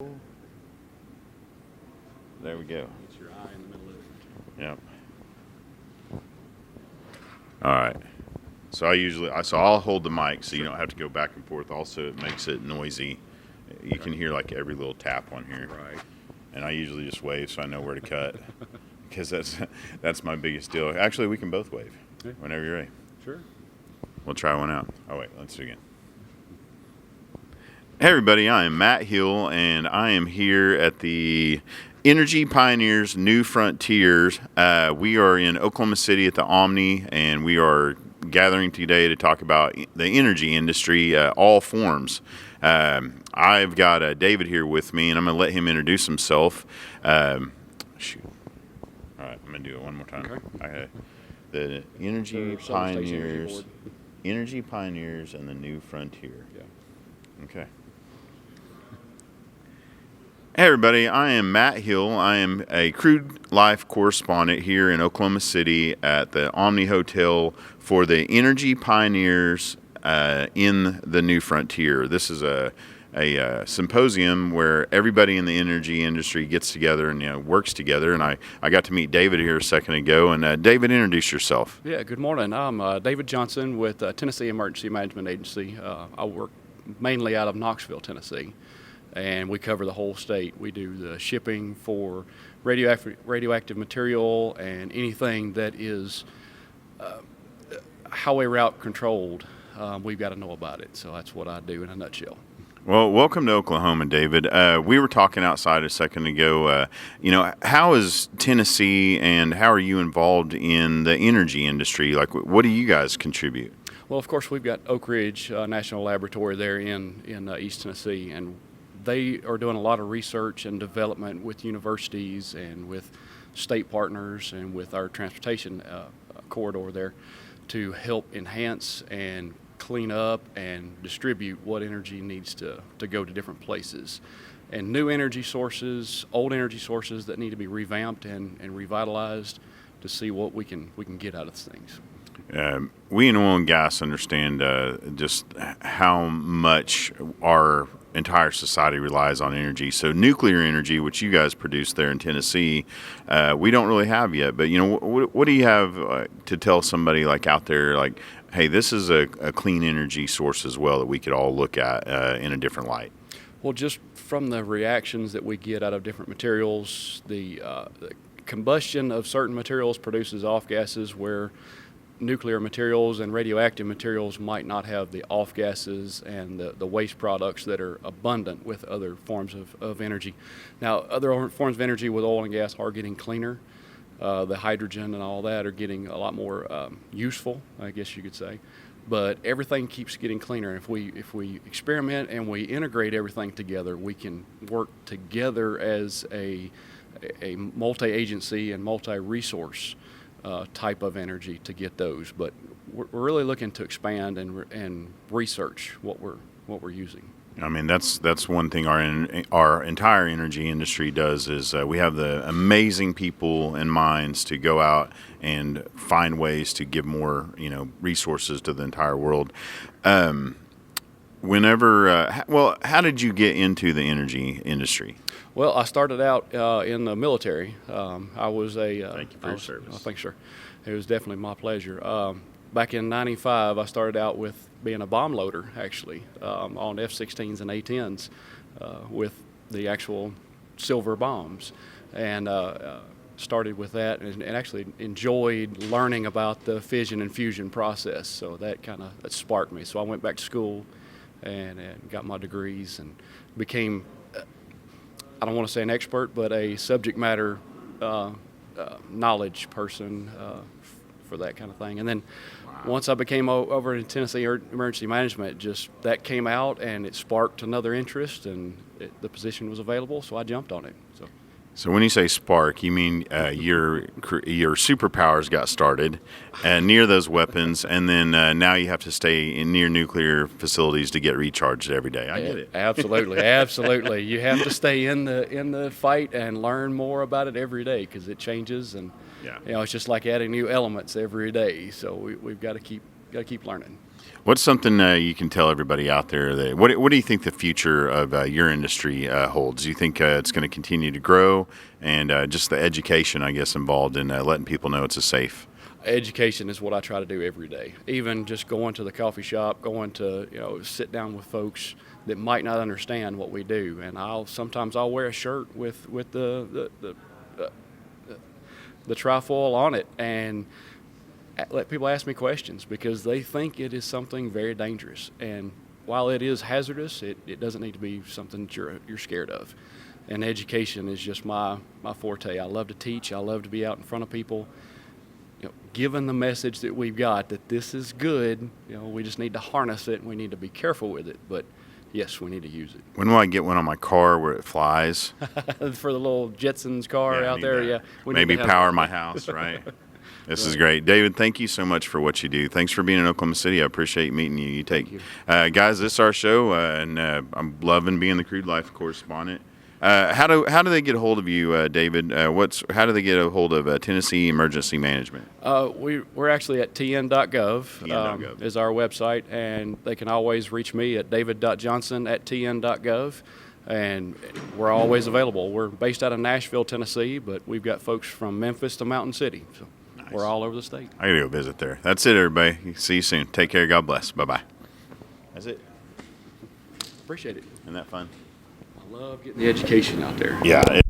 There we go. Get your eye in the middle of it. Yep. All right. So I'll hold the mic so you don't have to go back and forth. Also, it makes it noisy. You can hear like every little tap on here. Right. And I usually just wave so I know where to cut because that's my biggest deal. Actually, we can both wave whenever you're ready. Sure. We'll try one out. Oh, wait. Let's do it again. Hey, everybody. I am Matt Hill, and I am here at the Energy Pioneers New Frontiers. We are in Oklahoma City at the Omni, and we are gathering today to talk about the energy industry, all forms. I've got David here with me, and I'm going to let him introduce himself. Shoot. All right, I'm going to do it one more time. Okay. The Energy Pioneers, Energy Pioneers and the New Frontier. Yeah. Okay. Hey everybody, I am Matt Hill. I am a Crude Life correspondent here in Oklahoma City at the Omni Hotel for the Energy Pioneers in the New Frontier. This is a symposium where everybody in the energy industry gets together and works together. And I got to meet David here a second ago. And David, introduce yourself. Yeah, good morning. I'm David Johnson with Tennessee Emergency Management Agency. I work mainly out of Knoxville, Tennessee. And we cover the whole state. We do the shipping for radioactive material and anything that is highway route controlled. We've got to know about it. So that's what I do in a nutshell. Well, welcome to Oklahoma, David. We were talking outside a second ago. How is Tennessee and how are you involved in the energy industry? Like, what do you guys contribute? Well, of course, we've got Oak Ridge National Laboratory there in East Tennessee, and they are doing a lot of research and development with universities and with state partners and with our transportation corridor there to help enhance and clean up and distribute what energy needs to go to different places. And new energy sources, old energy sources that need to be revamped and revitalized to see what we can get out of things. We in oil and gas understand just how much our entire society relies on energy. So nuclear energy, which you guys produce there in Tennessee, we don't really have yet. But what do you have to tell somebody like out there, like, hey, this is a clean energy source as well that we could all look at in a different light? Well, just from the reactions that we get out of different materials, the combustion of certain materials produces off gases where nuclear materials and radioactive materials might not have the off gases and the waste products that are abundant with other forms of energy. Now, other forms of energy with oil and gas are getting cleaner. The hydrogen and all that are getting a lot more useful, I guess you could say. But everything keeps getting cleaner. If we experiment and we integrate everything together, we can work together as a multi-agency and multi-resource type of energy to get those, but we're really looking to expand and research what we're using. I mean, that's one thing our entire energy industry does is we have the amazing people and minds to go out and find ways to give more resources to the entire world. How did you get into the energy industry? Well, I started out in the military. I was Thank you for your service. Oh, thanks, sir. It was definitely my pleasure. Back in '95, I started out with being a bomb loader, actually, on F-16s and A-10s with the actual silver bombs, and started with that, and actually enjoyed learning about the fission and fusion process. So that that sparked me. So I went back to school and got my degrees and became, I don't want to say an expert, but a subject matter knowledge person for that kind of thing. And then once I became over in Tennessee Emergency Management, just that came out and it sparked another interest, and the position was available, so I jumped on it. So when you say spark, you mean your superpowers got started near those weapons, and then now you have to stay near nuclear facilities to get recharged every day. I get it. Absolutely, absolutely. You have to stay in the fight and learn more about it every day because it changes, and it's just like adding new elements every day. So we've got to keep to keep learning. What's something you can tell everybody out there that what do you think the future of your industry holds? Do you think it's going to continue to grow, and just the education, I guess, involved in letting people know it's a safe? Education is what I try to do every day. Even just going to the coffee shop, going to sit down with folks that might not understand what we do, and sometimes I'll wear a shirt with the trifoil on it and let people ask me questions because they think it is something very dangerous. And while it is hazardous, it doesn't need to be something that you're scared of. And education is just my forte. I love to teach. I love to be out in front of people, given the message that we've got that this is good. We just need to harness it and we need to be careful with it. But yes, we need to use it. When will I get one on my car where it flies? For the little Jetsons car out there, that. Maybe power my house, right? This is great. David, thank you so much for what you do. Thanks for being in Oklahoma City. I appreciate meeting you. Thank you. Guys, this is our show, and I'm loving being the Crude Life correspondent. How do they get a hold of you, David? How do they get a hold of Tennessee Emergency Management? We're actually at tn.gov. tn.gov Is our website, and they can always reach me at david.johnson@tn.gov. And we're always available. We're based out of Nashville, Tennessee, but we've got folks from Memphis to Mountain City. So nice. We're all over the state. I got to go visit there. That's it, everybody. See you soon. Take care. God bless. Bye-bye. That's it. Appreciate it. Isn't that fun? I love getting the education out there. Yeah.